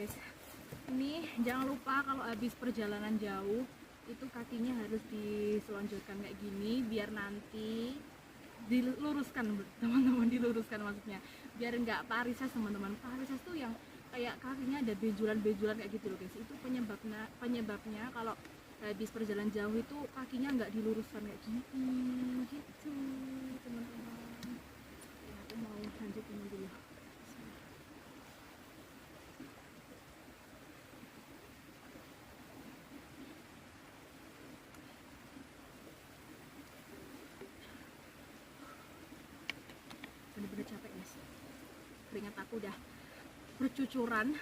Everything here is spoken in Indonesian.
guys, ini jangan lupa kalau habis perjalanan jauh itu kakinya harus diselonjorkan kayak gini biar nanti diluruskan teman-teman, diluruskan maksudnya biar nggak parisas teman-teman. Parisas tuh yang kayak kakinya ada bejulan-bejulan kayak gitu loh guys. Itu penyebabnya kalau habis perjalanan jauh itu kakinya nggak diluruskan kayak gini gitu teman-teman. Ya, aku mau lanjutin dulu. Bener-bener capek guys, keringat aku udah bercucuran